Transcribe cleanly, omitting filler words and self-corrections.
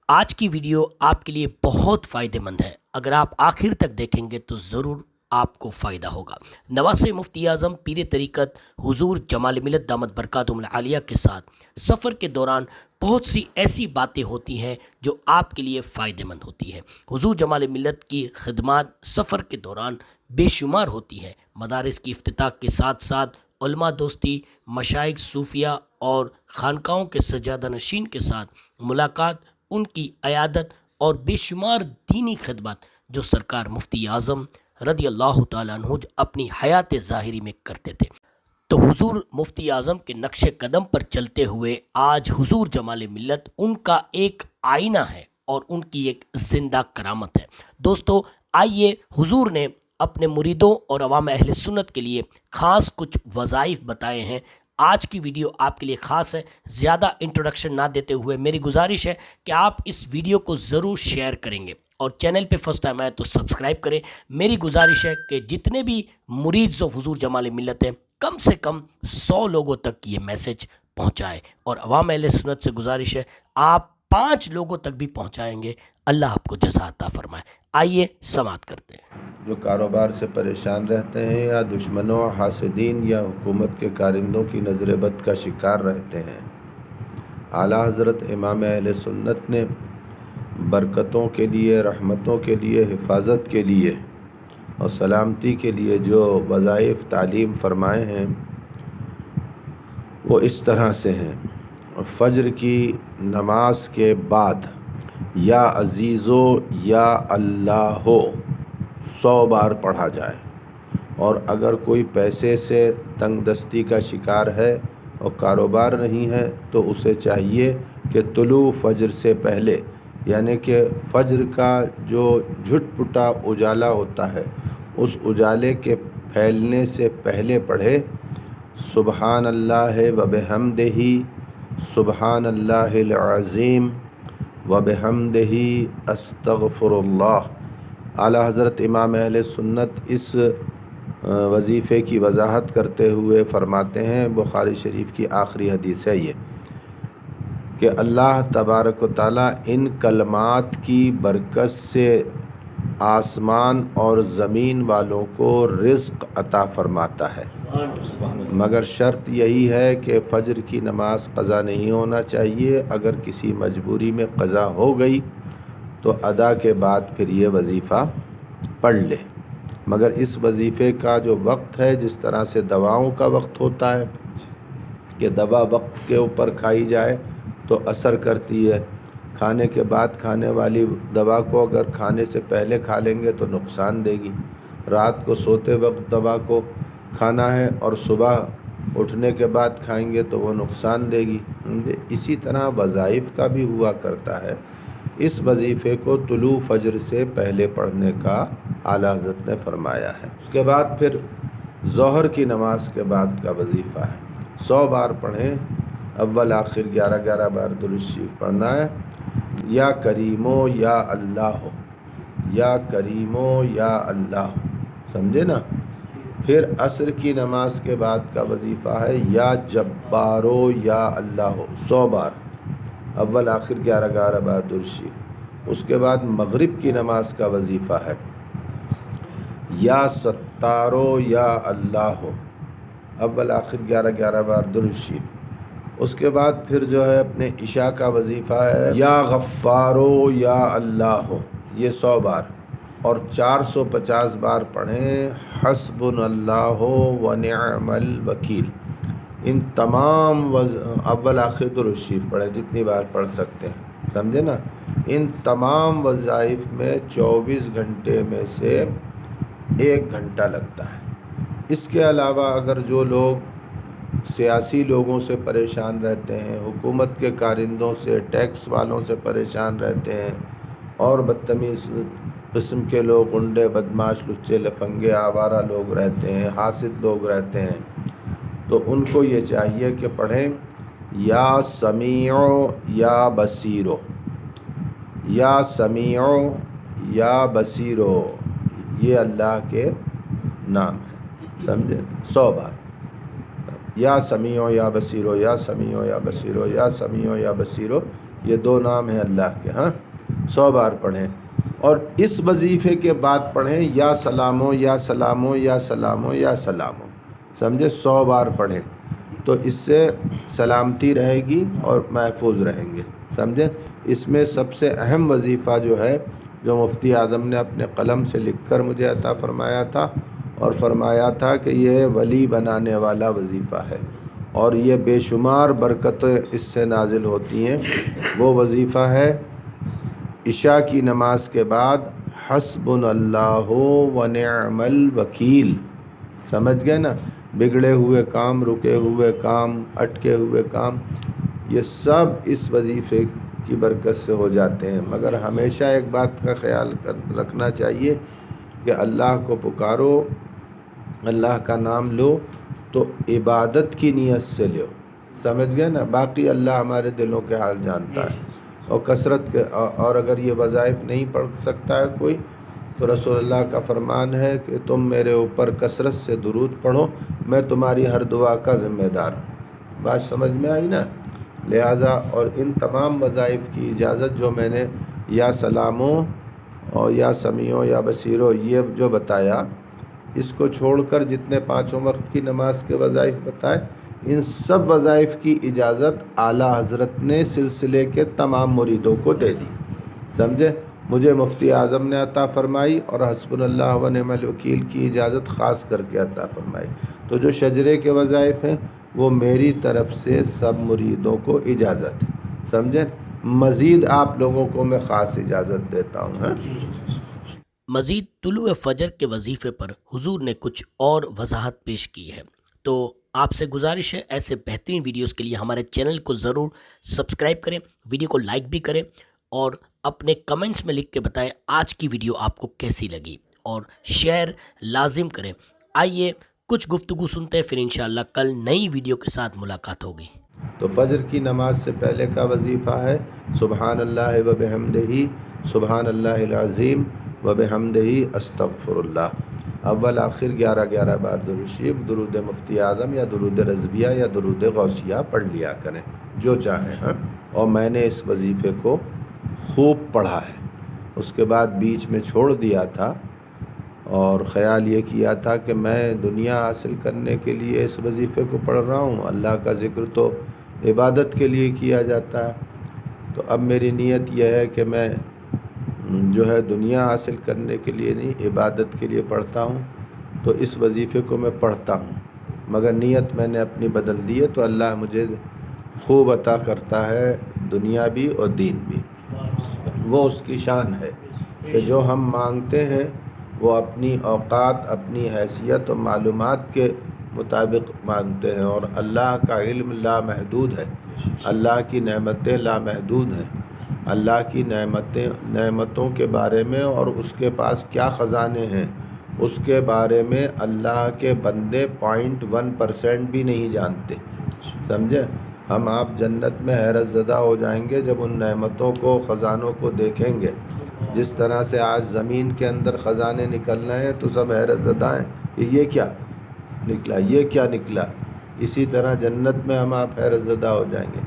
آج کی ویڈیو آپ کے لیے بہت فائدہ مند ہے۔ اگر آپ آخر تک دیکھیں گے تو ضرور آپ کو فائدہ ہوگا۔ نواسہ مفتی اعظم پیر طریقت حضور جمال ملت دامت برکاتہم العالیہ کے ساتھ سفر کے دوران بہت سی ایسی باتیں ہوتی ہیں جو آپ کے لیے فائدہ مند ہوتی ہے۔ حضور جمال ملت کی خدمات سفر کے دوران بے شمار ہوتی ہے۔ مدارس کی افتتاح کے ساتھ ساتھ علماء دوستی، مشائخ صوفیہ اور خانقاہوں کے سجادہ نشین کے ساتھ ملاقات، ان کی عیادت اور بے شمار دینی خدمات جو سرکار مفتی اعظم رضی اللہ تعالیٰ عنہ اپنی حیات ظاہری میں کرتے تھے۔ تو حضور مفتی اعظم کے نقش قدم پر چلتے ہوئے آج حضور جمال ملت ان کا ایک آئینہ ہے اور ان کی ایک زندہ کرامت ہے۔ دوستو، آئیے، حضور نے اپنے مریدوں اور عوام اہل سنت کے لیے خاص کچھ وظائف بتائے ہیں۔ آج کی ویڈیو آپ کے لیے خاص ہے۔ زیادہ انٹروڈکشن نہ دیتے ہوئے میری گزارش ہے کہ آپ اس ویڈیو کو ضرور شیئر کریں گے اور چینل پہ فرسٹ ٹائم آئے تو سبسکرائب کریں۔ میری گزارش ہے کہ جتنے بھی مرید و حضور جمال ملت ہیں، کم سے کم 100 لوگوں تک یہ میسج پہنچائے، اور عوام اہل سنت سے گزارش ہے آپ 5 لوگوں تک بھی پہنچائیں گے، اللہ آپ کو جزا عطا فرمائے۔ آئیے سماعت کرتے ہیں۔ جو کاروبار سے پریشان رہتے ہیں یا دشمنوں، حاسدین یا حکومت کے کارندوں کی نظر بد کا شکار رہتے ہیں، اعلیٰ حضرت امام اہل سنت نے برکتوں کے لیے، رحمتوں کے لیے، حفاظت کے لیے اور سلامتی کے لیے جو وظائف تعلیم فرمائے ہیں وہ اس طرح سے ہیں۔ فجر کی نماز کے بعد یا عزیزو یا اللہ ہو 100 بار پڑھا جائے، اور اگر کوئی پیسے سے تنگ دستی کا شکار ہے اور کاروبار نہیں ہے تو اسے چاہیے کہ طلوع فجر سے پہلے، یعنی کہ فجر کا جو جھٹ پٹا اجالا ہوتا ہے اس اجالے کے پھیلنے سے پہلے پڑھے سبحان اللہ و بحمدہ، سبحان اللہ العظیم و بحمدہ، استغفر اللہ۔ اعلیٰ حضرت امام اہل سنت اس وظیفے کی وضاحت کرتے ہوئے فرماتے ہیں، بخاری شریف کی آخری حدیث ہے یہ، کہ اللہ تبارک و تعالیٰ ان کلمات کی برکت سے آسمان اور زمین والوں کو رزق عطا فرماتا ہے، مگر شرط یہی ہے کہ فجر کی نماز قضا نہیں ہونا چاہیے۔ اگر کسی مجبوری میں قضا ہو گئی تو ادا کے بعد پھر یہ وظیفہ پڑھ لے، مگر اس وظیفے کا جو وقت ہے، جس طرح سے دواؤں کا وقت ہوتا ہے کہ دوا وقت کے اوپر کھائی جائے تو اثر کرتی ہے، کھانے کے بعد کھانے والی دوا کو اگر کھانے سے پہلے کھا لیں گے تو نقصان دے گی، رات کو سوتے وقت دوا کو کھانا ہے اور صبح اٹھنے کے بعد کھائیں گے تو وہ نقصان دے گی۔ اسی طرح وظائف کا بھی ہوا کرتا ہے۔ اس وظیفے کو طلوع فجر سے پہلے پڑھنے کا اعلیٰ حضرت نے فرمایا ہے۔ اس کے بعد پھر ظہر کی نماز کے بعد کا وظیفہ ہے، 100 بار پڑھیں، اول آخر 11 بار درود شریف پڑھنا ہے، یا کریمو یا اللہ ہو، یا کریمو یا اللہ ہو، سمجھے نا۔ پھر عصر کی نماز کے بعد کا وظیفہ ہے یا جبارو یا اللہ ہو، 100 بار، اول آخر 11 بار درود شریف۔ اس کے بعد مغرب کی نماز کا وظیفہ ہے یا ستارو یا اللہ ہو، اول آخر 11 بار درود شریف۔ اس کے بعد پھر جو ہے اپنے عشاء کا وظیفہ ہے یا غفارو یا اللہ ہو، یہ 100 بار، اور 450 بار پڑھیں حسبنا اللہ و نعم الوکیل۔ ان تمام اول آخر درود شریف پڑھیں، جتنی بار پڑھ سکتے ہیں، سمجھے نا۔ ان تمام وظائف میں 24 گھنٹے میں سے 1 گھنٹہ لگتا ہے۔ اس کے علاوہ اگر جو لوگ سیاسی لوگوں سے پریشان رہتے ہیں، حکومت کے کارندوں سے، ٹیکس والوں سے پریشان رہتے ہیں، اور بدتمیز قسم کے لوگ، غنڈے، بدماش، لچے، لفنگے، آوارہ لوگ رہتے ہیں، حاسد لوگ رہتے ہیں، تو ان کو یہ چاہیے کہ پڑھیں یا سمیعو یا بصیرو، یا سمیعو یا بصیرو، یہ اللہ کے نام ہیں، سمجھے، 100 بار، یا سمیعو یا بصیرو، یا سمیعو یا بصیرو، یا سمیعو یا بصیرو، یہ 2 نام ہیں اللہ کے، ہاں 100 بار پڑھیں، اور اس وظیفے کے بعد پڑھیں یا سلامو یا سلامو یا سلامو یا سلامو، سمجھے، 100 بار پڑھیں تو اس سے سلامتی رہے گی اور محفوظ رہیں گے، سمجھے۔ اس میں سب سے اہم وظیفہ جو ہے، جو مفتی اعظم نے اپنے قلم سے لکھ کر مجھے عطا فرمایا تھا، اور فرمایا تھا کہ یہ ولی بنانے والا وظیفہ ہے اور یہ بے شمار برکتیں اس سے نازل ہوتی ہیں، وہ وظیفہ ہے عشاء کی نماز کے بعد حسبنا اللہ و نعم الوکیل، سمجھ گئے نا، بگڑے ہوئے کام، رکے ہوئے کام، اٹکے ہوئے کام، یہ سب اس وظیفے کی برکت سے ہو جاتے ہیں۔ مگر ہمیشہ ایک بات کا خیال رکھنا چاہیے کہ اللہ کو پکارو، اللہ کا نام لو تو عبادت کی نیت سے لو، سمجھ گئے نا، باقی اللہ ہمارے دلوں کے حال جانتا ہے۔ اور کثرت کے، اور اگر یہ وظائف نہیں پڑھ سکتا ہے کوئی تو رسول اللہ کا فرمان ہے کہ تم میرے اوپر کثرت سے درود پڑھو، میں تمہاری ہر دعا کا ذمہ دار ہوں۔ بات سمجھ میں آئی نا؟ لہٰذا اور ان تمام وظائف کی اجازت جو میں نے یا سلامو اور یا سمیعو یا بصیرو یہ جو بتایا، اس کو چھوڑ کر جتنے 5 وقت کی نماز کے وظائف بتائے، ان سب وظائف کی اجازت اعلیٰ حضرت نے سلسلے کے تمام مریدوں کو دے دی، سمجھے۔ مجھے مفتی اعظم نے عطا فرمائی اور حسبنا اللہ و نعم الوکیل کی اجازت خاص کر کے عطا فرمائی، تو جو شجرے کے وظائف ہیں وہ میری طرف سے سب مریدوں کو اجازت، سمجھے۔ مزید آپ لوگوں کو میں خاص اجازت دیتا ہوں، ہاں۔ مزید طلوع فجر کے وظیفے پر حضور نے کچھ اور وضاحت پیش کی ہے، تو آپ سے گزارش ہے ایسے بہترین ویڈیوز کے لیے ہمارے چینل کو ضرور سبسکرائب کریں، ویڈیو کو لائک بھی کریں اور اپنے کمنٹس میں لکھ کے بتائیں آج کی ویڈیو آپ کو کیسی لگی، اور شیئر لازم کریں۔ آئیے کچھ گفتگو سنتے ہیں، پھر انشاءاللہ کل نئی ویڈیو کے ساتھ ملاقات ہوگی۔ تو فجر کی نماز سے پہلے کا وظیفہ ہے سبحان اللہ و بحمدہ، سبحان اللہ العظیم و بحمدہ استغفر اللہ۔ اول آخر 11 بار درود شریف، درود مفتی اعظم یا درود رضویہ یا درود غوثیہ پڑھ لیا کریں، جو چاہیں، ہاں۔ اور میں نے اس وظیفے کو خوب پڑھا ہے، اس کے بعد بیچ میں چھوڑ دیا تھا اور خیال یہ کیا تھا کہ میں دنیا حاصل کرنے کے لیے اس وظیفے کو پڑھ رہا ہوں، اللہ کا ذکر تو عبادت کے لیے کیا جاتا ہے۔ تو اب میری نیت یہ ہے کہ میں جو ہے دنیا حاصل کرنے کے لیے نہیں، عبادت کے لیے پڑھتا ہوں، تو اس وظیفے کو میں پڑھتا ہوں، مگر نیت میں نے اپنی بدل دی ہے، تو اللہ مجھے خوب عطا کرتا ہے، دنیا بھی اور دین بھی، وہ اس کی شان ہے کہ جو ہم مانگتے ہیں وہ اپنی اوقات، اپنی حیثیت و معلومات کے مطابق مانگتے ہیں، اور اللہ کا علم لامحدود ہے، اللہ کی نعمتیں لامحدود ہیں، اللہ کی نعمتوں کے بارے میں اور اس کے پاس کیا خزانے ہیں اس کے بارے میں اللہ کے بندے 0.1% بھی نہیں جانتے، سمجھے۔ ہم آپ جنت میں حیرت زدہ ہو جائیں گے جب ان نعمتوں کو، خزانوں کو دیکھیں گے، جس طرح سے آج زمین کے اندر خزانے نکل رہے ہیں تو سب حیرت زدہ ہیں کہ یہ کیا نکلا، یہ کیا نکلا، اسی طرح جنت میں ہم آپ حیرت زدہ ہو جائیں گے۔